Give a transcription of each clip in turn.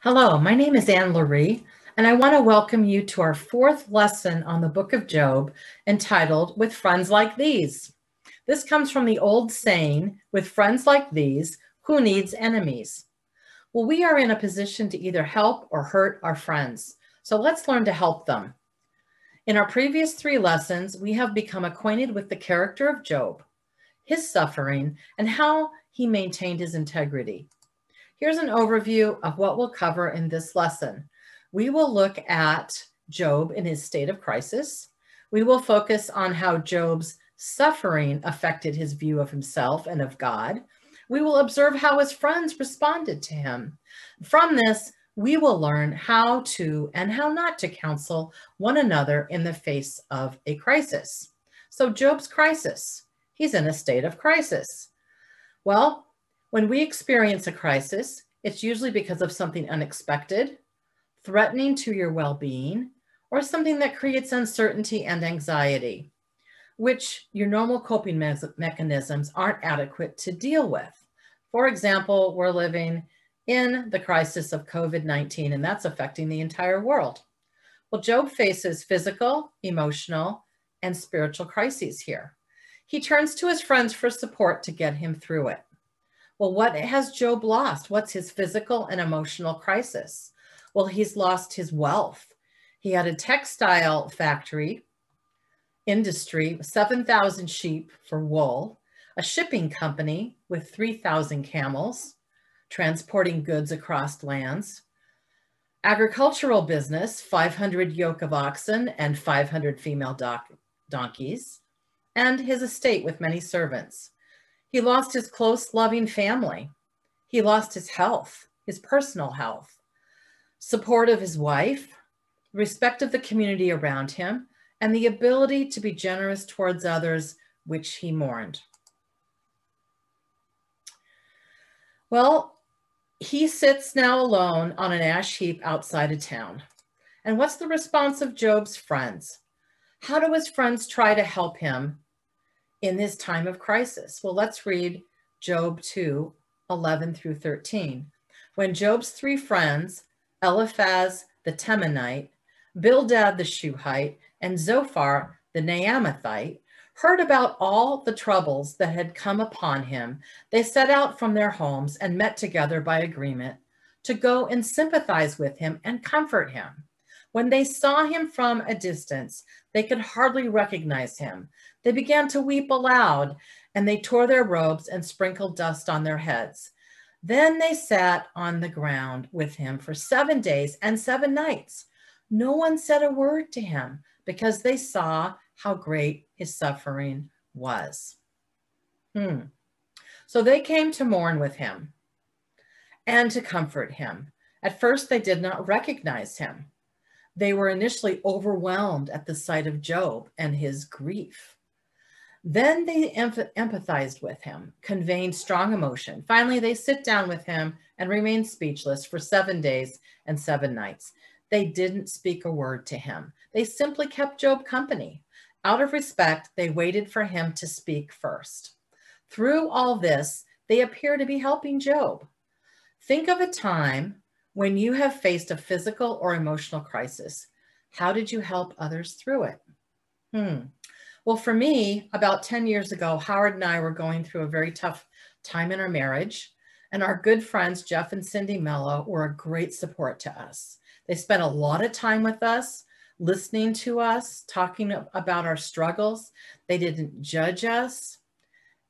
Hello, my name is Loree, and I want to welcome you to our fourth lesson on the book of Job entitled With Friends Like These. This comes from the old saying, with friends like these, who needs enemies? Well, we are in a position to either help or hurt our friends, so let's learn to help them. In our previous three lessons, we have become acquainted with the character of Job, his suffering, and how he maintained his integrity. Here's an overview of what we'll cover in this lesson. We will look at Job in his state of crisis. We will focus on how Job's suffering affected his view of himself and of God. We will observe how his friends responded to him. From this, we will learn how to and how not to counsel one another in the face of a crisis. So Job's crisis, he's in a state of crisis. Well, when we experience a crisis, it's usually because of something unexpected, threatening to your well-being, or something that creates uncertainty and anxiety, which your normal coping mechanisms aren't adequate to deal with. For example, we're living in the crisis of COVID-19, and that's affecting the entire world. Well, Job faces physical, emotional, and spiritual crises here. He turns to his friends for support to get him through it. Well, what has Job lost? What's his physical and emotional crisis? Well, he's lost his wealth. He had a textile factory industry, 7,000 sheep for wool, a shipping company with 3,000 camels, transporting goods across lands, agricultural business, 500 yoke of oxen and 500 female donkeys, and his estate with many servants. He lost his close, loving family. He lost his health, his personal health, support of his wife, respect of the community around him, and the ability to be generous towards others, which he mourned. Well, he sits now alone on an ash heap outside of town. And what's the response of Job's friends? How do his friends try to help him in this time of crisis? Well, let's read Job 2, 11 through 13. When Job's three friends, Eliphaz the Temanite, Bildad the Shuhite, and Zophar the Naamathite, heard about all the troubles that had come upon him, they set out from their homes and met together by agreement to go and sympathize with him and comfort him. When they saw him from a distance, they could hardly recognize him. They began to weep aloud, and they tore their robes and sprinkled dust on their heads. Then they sat on the ground with him for 7 days and 7 nights. No one said a word to him because they saw how great his suffering was. So they came to mourn with him and to comfort him. At first, they did not recognize him. They were initially overwhelmed at the sight of Job and his grief. Then they empathized with him, conveying strong emotion. Finally, they sit down with him and remain speechless for 7 days and 7 nights. They didn't speak a word to him. They simply kept Job company. Out of respect, they waited for him to speak first. Through all this, they appear to be helping Job. Think of a time when you have faced a physical or emotional crisis. How did you help others through it? Well, for me, about 10 years ago, Howard and I were going through a very tough time in our marriage, and our good friends, Jeff and Cindy Mello, were a great support to us. They spent a lot of time with us, listening to us, talking about our struggles. They didn't judge us,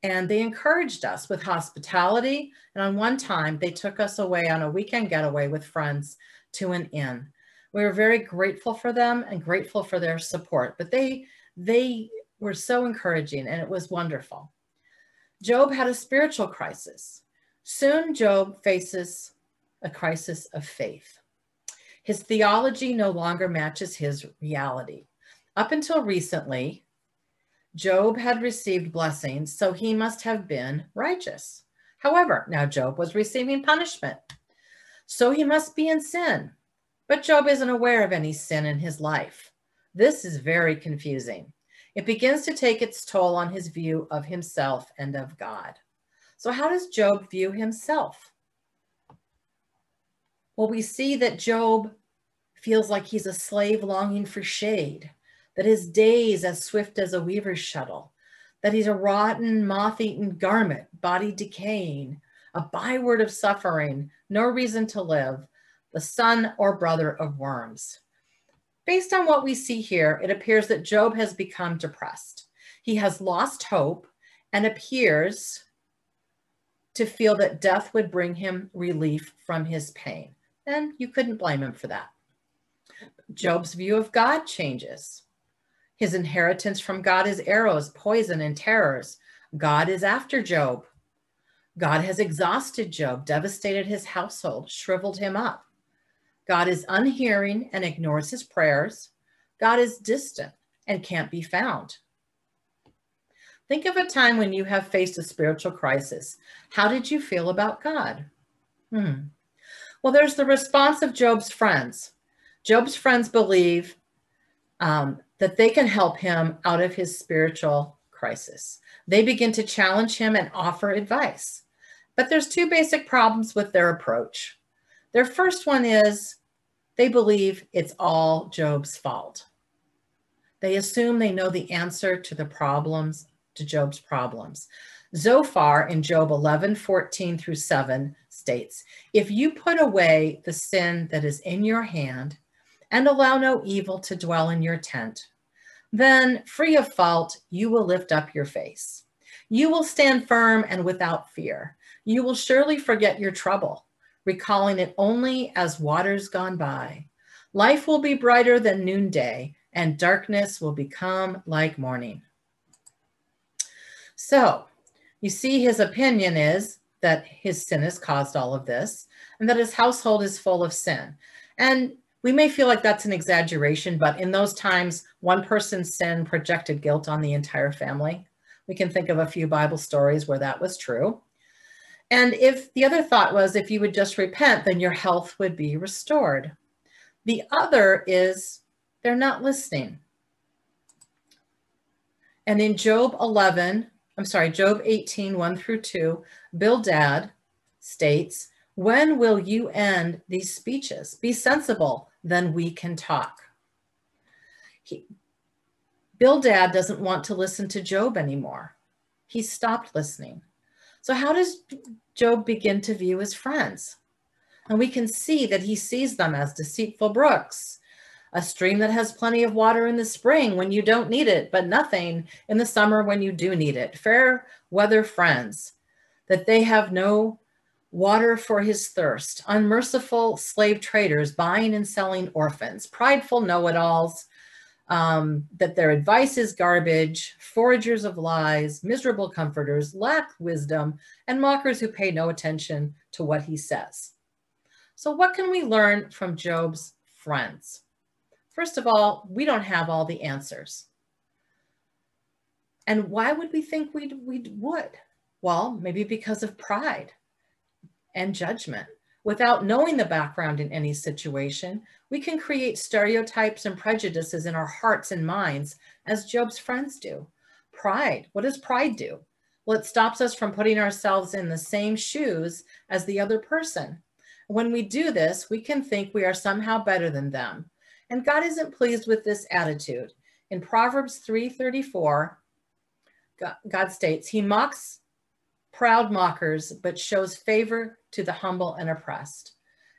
and they encouraged us with hospitality. And on one time, they took us away on a weekend getaway with friends to an inn. We were very grateful for them and grateful for their support, but they were so encouraging, and it was wonderful. Job had a spiritual crisis. Soon, Job faces a crisis of faith. His theology no longer matches his reality. Up until recently, Job had received blessings, so he must have been righteous. However, now Job was receiving punishment, so he must be in sin. But Job isn't aware of any sin in his life. This is very confusing. It begins to take its toll on his view of himself and of God. So how does Job view himself? Well, we see that Job feels like he's a slave longing for shade, that his days as swift as a weaver's shuttle, that he's a rotten, moth-eaten garment, body decaying, a byword of suffering, no reason to live, the son or brother of worms. Based on what we see here, it appears that Job has become depressed. He has lost hope and appears to feel that death would bring him relief from his pain. And you couldn't blame him for that. Job's view of God changes. His inheritance from God is arrows, poison, and terrors. God is after Job. God has exhausted Job, devastated his household, shriveled him up. God is unhearing and ignores his prayers. God is distant and can't be found. Think of a time when you have faced a spiritual crisis. How did you feel about God? Well, there's the response of Job's friends. Job's friends believe that they can help him out of his spiritual crisis. They begin to challenge him and offer advice. But there's two basic problems with their approach. Their first one is they believe it's all Job's fault. They assume they know the answer to the problems, to Job's problems. Zophar in Job 11:14-7 states, "If you put away the sin that is in your hand and allow no evil to dwell in your tent, then free of fault, you will lift up your face. You will stand firm and without fear. You will surely forget your trouble, recalling it only as waters gone by. Life will be brighter than noonday, and darkness will become like morning." So you see, his opinion is that his sin has caused all of this and that his household is full of sin. And we may feel like that's an exaggeration, but in those times, one person's sin projected guilt on the entire family. We can think of a few Bible stories where that was true. And if the other thought was, if you would just repent, then your health would be restored. The other is they're not listening. And in Job 18:1-2, Bildad states, "When will you end these speeches? Be sensible, then we can talk." Bildad doesn't want to listen to Job anymore. He stopped listening. So how does Job begin to view his friends? And we can see that he sees them as deceitful brooks, a stream that has plenty of water in the spring when you don't need it, but nothing in the summer when you do need it. Fair weather friends, that they have no water for his thirst. Unmerciful slave traders buying and selling orphans. Prideful know-it-alls, that their advice is garbage. Foragers of lies, miserable comforters, lack wisdom, and mockers who pay no attention to what he says. So what can we learn from Job's friends? First of all, we don't have all the answers. And why would we think we would? Well, maybe because of pride and judgment. Without knowing the background in any situation, we can create stereotypes and prejudices in our hearts and minds, as Job's friends do. Pride, what does pride do? Well, it stops us from putting ourselves in the same shoes as the other person. When we do this, we can think we are somehow better than them. And God isn't pleased with this attitude. In Proverbs 3:34, God states, "He mocks proud mockers, but shows favor to the humble and oppressed."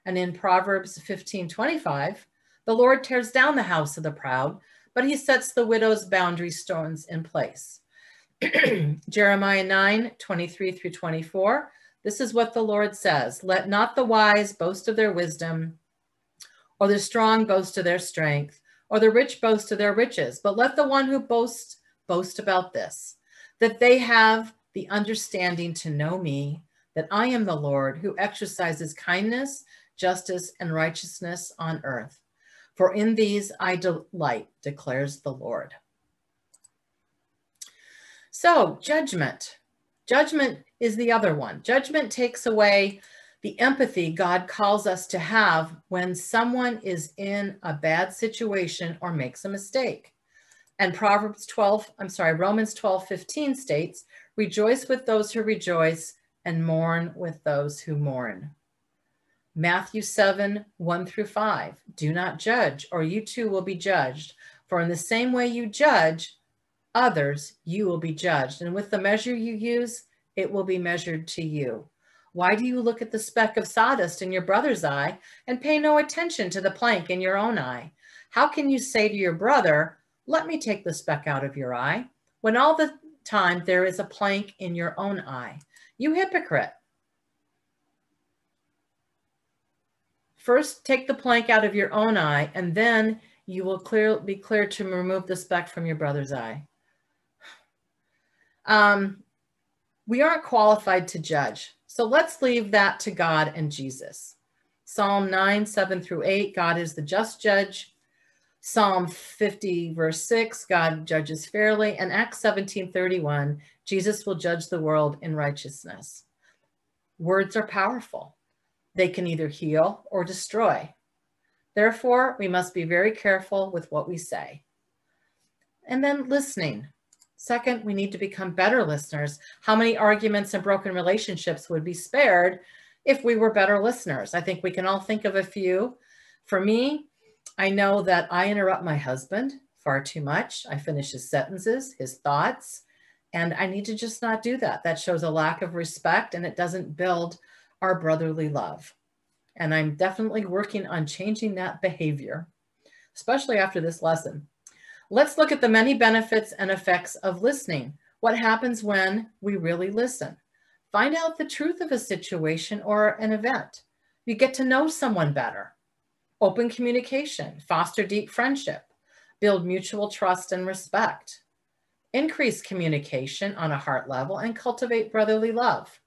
And in Proverbs 15:25, "The Lord tears down the house of the proud, but he sets the widow's boundary stones in place." Jeremiah 9:23-24, this is what the Lord says, "Let not the wise boast of their wisdom, or the strong boast of their strength, or the rich boast of their riches, but let the one who boast about this, that they have the understanding to know me, that I am the Lord who exercises kindness, justice, and righteousness on earth. For in these I delight, declares the Lord." So judgment. Judgment is the other one. Judgment takes away the empathy God calls us to have when someone is in a bad situation or makes a mistake. And Romans 12:15 states, "Rejoice with those who rejoice and mourn with those who mourn." Matthew 7, 1 through 5. Do not judge, or you too will be judged. For in the same way you judge others, you will be judged. And with the measure you use, it will be measured to you. Why do you look at the speck of sawdust in your brother's eye and pay no attention to the plank in your own eye? How can you say to your brother, let me take the speck out of your eye, when all the time there is a plank in your own eye? You hypocrite. First, take the plank out of your own eye, and then you will be clear to remove the speck from your brother's eye. We aren't qualified to judge, so let's leave that to God and Jesus. Psalm 9, 7 through 8, God is the just judge. Psalm 50, verse 6, God judges fairly. And Acts 17, 31, Jesus will judge the world in righteousness. Words are powerful. They can either heal or destroy. Therefore, we must be very careful with what we say. And then listening. Second, we need to become better listeners. How many arguments and broken relationships would be spared if we were better listeners? I think we can all think of a few. For me, I know that I interrupt my husband far too much. I finish his sentences, his thoughts, and I need to just not do that. That shows a lack of respect, and it doesn't build our brotherly love. And I'm definitely working on changing that behavior, especially after this lesson. Let's look at the many benefits and effects of listening. What happens when we really listen? Find out the truth of a situation or an event. You get to know someone better. Open communication, foster deep friendship, build mutual trust and respect, increase communication on a heart level, and cultivate brotherly love.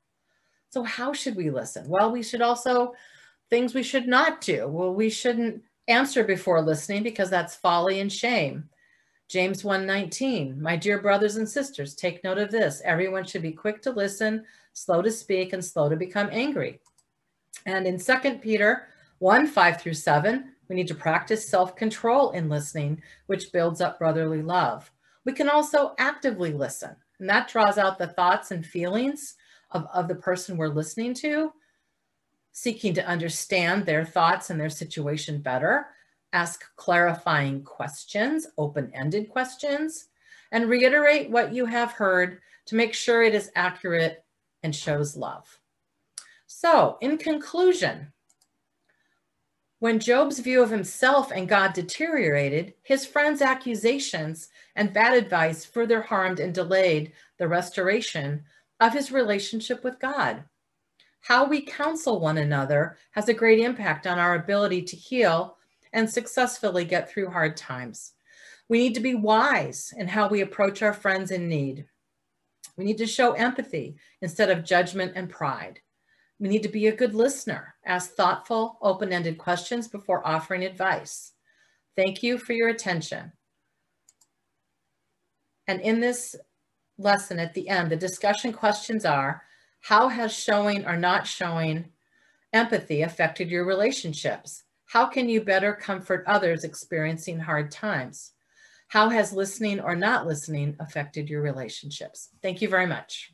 So how should we listen? Well, we should also, things we should not do. Well, we shouldn't answer before listening because that's folly and shame. James 1:19, my dear brothers and sisters, take note of this. Everyone should be quick to listen, slow to speak, and slow to become angry. And in 2 Peter 1, 5 through 7, we need to practice self-control in listening, which builds up brotherly love. We can also actively listen, and that draws out the thoughts and feelings of the person we're listening to, seeking to understand their thoughts and their situation better, ask clarifying questions, open-ended questions, and reiterate what you have heard to make sure it is accurate and shows love. So, in conclusion, when Job's view of himself and God deteriorated, his friends' accusations and bad advice further harmed and delayed the restoration of his relationship with God. How we counsel one another has a great impact on our ability to heal and successfully get through hard times. We need to be wise in how we approach our friends in need. We need to show empathy instead of judgment and pride. We need to be a good listener, ask thoughtful, open-ended questions before offering advice. Thank you for your attention. And in this lesson at the end, the discussion questions are, how has showing or not showing empathy affected your relationships? How can you better comfort others experiencing hard times? How has listening or not listening affected your relationships? Thank you very much.